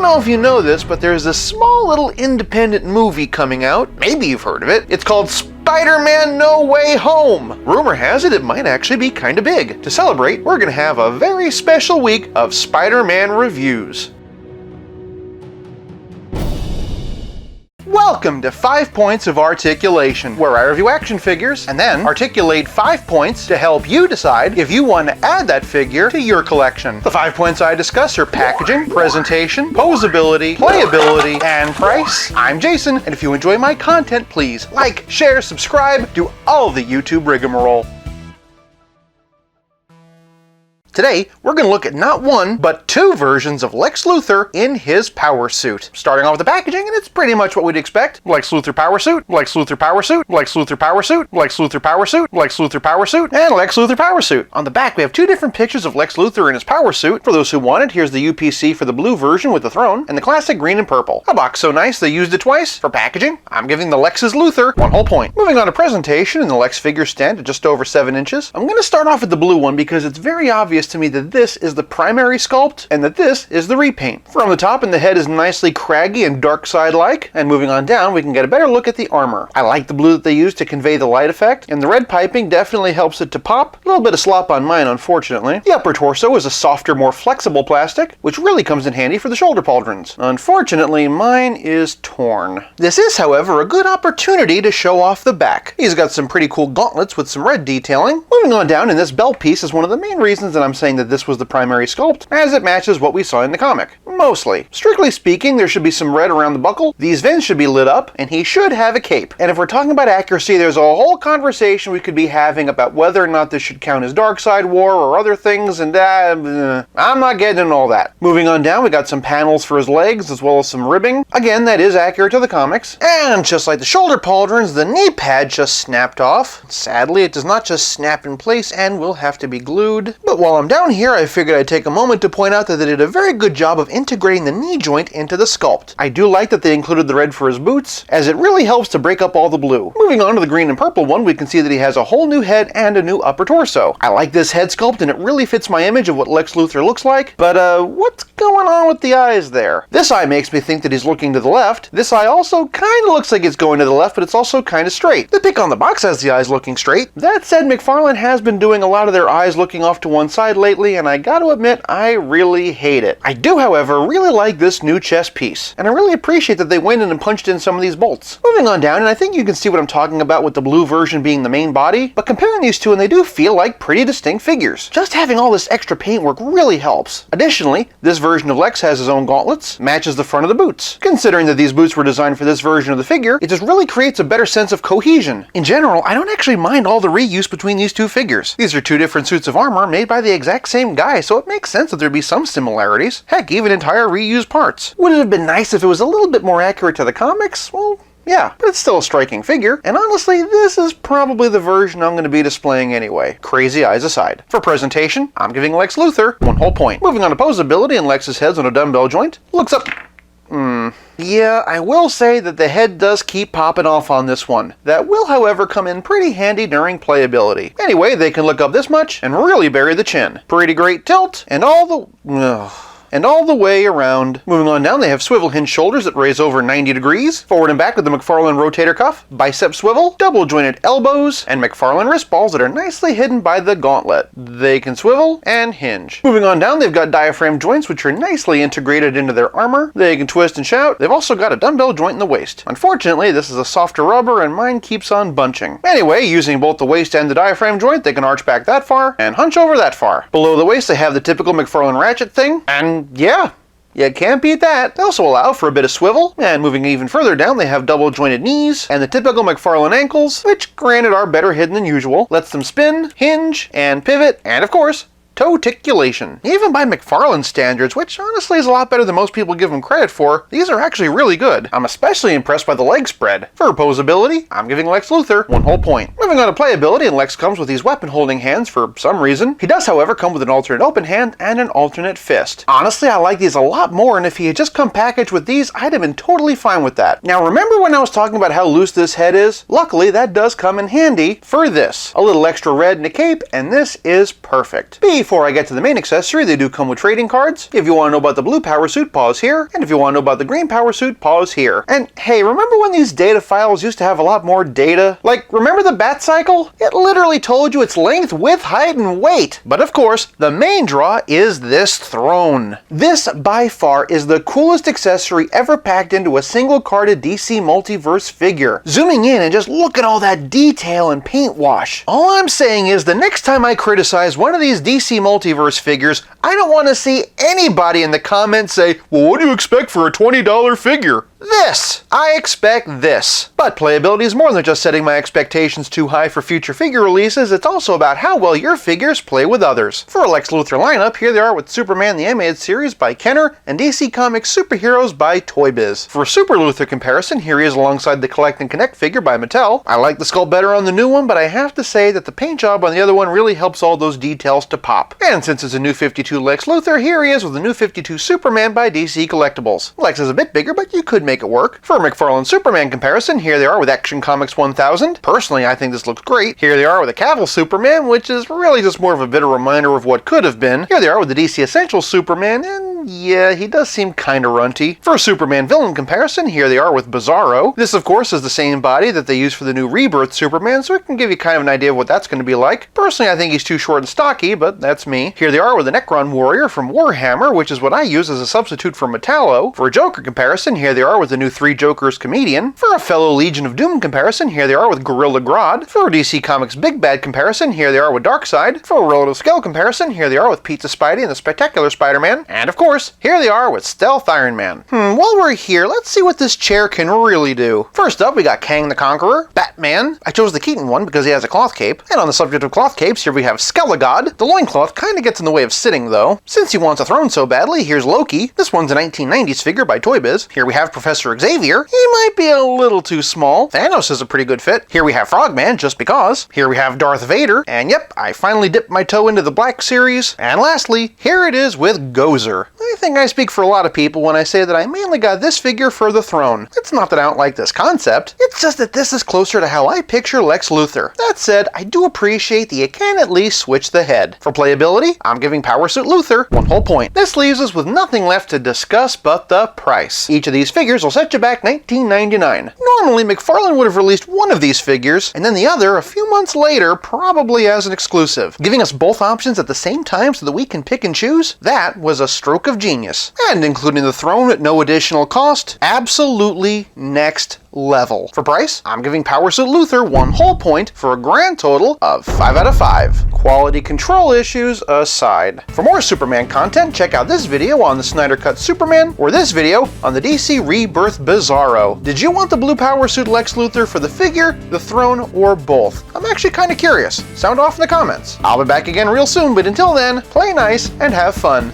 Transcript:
know if you know this, but there's this small little independent movie coming out. Maybe you've heard of it. It's called Spider-Man No Way Home. Rumor has it might actually be kinda big. To celebrate, we're gonna have a very special week of Spider-Man reviews. Welcome to 5 Points of Articulation, where I review action figures and then articulate 5 points to help you decide if you want to add that figure to your collection. The 5 points I discuss are packaging, presentation, posability, playability, and price. I'm Jason, and if you enjoy my content, please like, share, subscribe, do all the YouTube rigmarole. Today, we're going to look at not one, but two versions of Lex Luthor in his power suit. Starting off with the packaging, and it's pretty much what we'd expect. Lex Luthor power suit, Lex Luthor power suit, Lex Luthor power suit, Lex Luthor power suit, Lex Luthor power suit, and Lex Luthor power suit. On the back, we have two different pictures of Lex Luthor in his power suit. For those who want it, here's the UPC for the blue version with the throne, and the classic green and purple. A box so nice they used it twice. For packaging, I'm giving the Lex's Luthor 1 whole point. Moving on to presentation, and the Lex figure stand at just over 7 inches. I'm going to start off with the blue one because it's very obvious to me that this is the primary sculpt and that this is the repaint. From the top, and the head is nicely craggy and Darkseid-like, and moving on down we can get a better look at the armor. I like the blue that they used to convey the light effect, and the red piping definitely helps it to pop. A little bit of slop on mine, unfortunately. The upper torso is a softer, more flexible plastic, which really comes in handy for the shoulder pauldrons. Unfortunately, mine is torn. This is, however, a good opportunity to show off the back. He's got some pretty cool gauntlets with some red detailing. Moving on down, and this belt piece is one of the main reasons that I'm saying that this was the primary sculpt, as it matches what we saw in the comic. Mostly. Strictly speaking, there should be some red around the buckle, these vents should be lit up, and he should have a cape. And if we're talking about accuracy, there's a whole conversation we could be having about whether or not this should count as Darkseid War or other things, and I'm not getting into all that. Moving on down, we got some panels for his legs, as well as some ribbing. Again, that is accurate to the comics. And just like the shoulder pauldrons, the knee pad just snapped off. Sadly, it does not just snap in place and will have to be glued. But while I'm down here, I figured I'd take a moment to point out that they did a very good job of integrating the knee joint into the sculpt. I do like that they included the red for his boots, as it really helps to break up all the blue. Moving on to the green and purple one, we can see that he has a whole new head and a new upper torso. I like this head sculpt, and it really fits my image of what Lex Luthor looks like, but what's going on with the eyes there? This eye makes me think that he's looking to the left. This eye also kind of looks like it's going to the left, but it's also kind of straight. The pic on the box has the eyes looking straight. That said, McFarlane has been doing a lot of their eyes looking off to one side lately, and I gotta admit, I really hate it. I do, however, really like this new chest piece, and I really appreciate that they went in and punched in some of these bolts. Moving on down, and I think you can see what I'm talking about with the blue version being the main body, but comparing these two, and they do feel like pretty distinct figures. Just having all this extra paintwork really helps. Additionally, this version of Lex has his own gauntlets, matches the front of the boots. Considering that these boots were designed for this version of the figure, it just really creates a better sense of cohesion. In general, I don't actually mind all the reuse between these two figures. These are two different suits of armor made by the exact same guy, so it makes sense that there'd be some similarities. Heck, even entire reused parts. Would it have been nice if it was a little bit more accurate to the comics? Well, yeah, but it's still a striking figure, and honestly, this is probably the version I'm going to be displaying anyway. Crazy eyes aside. For presentation, I'm giving Lex Luthor 1 whole point. Moving on to posability, and Lex's head's on a dumbbell joint. Looks up. Yeah, I will say that the head does keep popping off on this one. That will, however, come in pretty handy during playability. Anyway, they can look up this much and really bury the chin. Pretty great tilt, and all the way around. Moving on down, they have swivel hinge shoulders that raise over 90 degrees, forward and back with the McFarlane rotator cuff, bicep swivel, double jointed elbows, and McFarlane wrist balls that are nicely hidden by the gauntlet. They can swivel and hinge. Moving on down, they've got diaphragm joints which are nicely integrated into their armor. They can twist and shout. They've also got a dumbbell joint in the waist. Unfortunately, this is a softer rubber and mine keeps on bunching. Anyway, using both the waist and the diaphragm joint, they can arch back that far and hunch over that far. Below the waist, they have the typical McFarlane ratchet thing, and yeah, you can't beat that. They also allow for a bit of swivel, and moving even further down, they have double jointed knees and the typical McFarlane ankles, which granted are better hidden than usual, lets them spin, hinge, and pivot, and of course, toe-ticulation. Even by McFarlane standards, which honestly is a lot better than most people give them credit for, these are actually really good. I'm especially impressed by the leg spread. For posability, I'm giving Lex Luthor 1 whole point. Moving on to playability, and Lex comes with these weapon-holding hands for some reason. He does, however, come with an alternate open hand and an alternate fist. Honestly, I like these a lot more, and if he had just come packaged with these, I'd have been totally fine with that. Now, remember when I was talking about how loose this head is? Luckily, that does come in handy for this. A little extra red and a cape, and this is perfect. Before I get to the main accessory, they do come with trading cards. If you want to know about the blue power suit, pause here. And if you want to know about the green power suit, pause here. And hey, remember when these data files used to have a lot more data? Like, remember the bat cycle? It literally told you its length, width, height, and weight. But of course, the main draw is this throne. This, by far, is the coolest accessory ever packed into a single carded DC Multiverse figure. Zooming in and just look at all that detail and paint wash. All I'm saying is the next time I criticize one of these DC Multiverse figures, I don't want to see anybody in the comments say, well, what do you expect for a $20 figure? This! I expect this. But playability is more than just setting my expectations too high for future figure releases, it's also about how well your figures play with others. For a Lex Luthor lineup, here they are with Superman the Animated Series by Kenner and DC Comics Superheroes by Toy Biz. For a Super Luthor comparison, here he is alongside the Collect and Connect figure by Mattel. I like the sculpt better on the new one, but I have to say that the paint job on the other one really helps all those details to pop. And since it's a new 52 Lex Luthor, here he is with the new 52 Superman by DC Collectibles. Lex is a bit bigger, but you could make it work. For a McFarlane Superman comparison, here they are with Action Comics 1000. Personally, I think this looks great. Here they are with a Cavill Superman, which is really just more of a bitter reminder of what could have been. Here they are with the DC Essentials Superman, and yeah, he does seem kinda runty. For a Superman villain comparison, here they are with Bizarro. This, of course, is the same body that they use for the new Rebirth Superman, so it can give you kind of an idea of what that's going to be like. Personally, I think he's too short and stocky, but that's me. Here they are with the Necron Warrior from Warhammer, which is what I use as a substitute for Metallo. For a Joker comparison, here they are with the new Three Jokers Comedian. For a fellow Legion of Doom comparison, here they are with Gorilla Grodd. For a DC Comics Big Bad comparison, here they are with Darkseid. For a Relative Scale comparison, here they are with Pizza Spidey and the Spectacular Spider-Man. And of course, here they are with Stealth Iron Man. While we're here, let's see what this chair can really do. First up, we got Kang the Conqueror, Batman. I chose the Keaton one because he has a cloth cape. And on the subject of cloth capes, here we have Skelegod. The loincloth kind of gets in the way of sitting though. Since he wants a throne so badly, here's Loki. This one's a 1990s figure by Toy Biz. Here we have Professor Xavier. He might be a little too small. Thanos is a pretty good fit. Here we have Frogman, just because. Here we have Darth Vader. And yep, I finally dipped my toe into the Black Series. And lastly, here it is with Gozer. I think I speak for a lot of people when I say that I mainly got this figure for the throne. It's not that I don't like this concept, it's just that this is closer to how I picture Lex Luthor. That said, I do appreciate that you can at least switch the head. For playability, I'm giving Power Suit Luthor 1 whole point. This leaves us with nothing left to discuss but the price. Each of these figures will set you back $19.99. Normally, McFarlane would have released one of these figures, and then the other a few months later, probably as an exclusive. Giving us both options at the same time so that we can pick and choose? That was a stroke of genius. And including the throne at no additional cost, absolutely next level. For price, I'm giving Power Suit Luthor 1 whole point for a grand total of 5 out of 5. Quality control issues aside. For more Superman content, check out this video on the Snyder Cut Superman or this video on the DC Rebirth Bizarro. Did you want the blue Power Suit Lex Luthor for the figure, the throne, or both? I'm actually kind of curious. Sound off in the comments. I'll be back again real soon, but until then, play nice and have fun.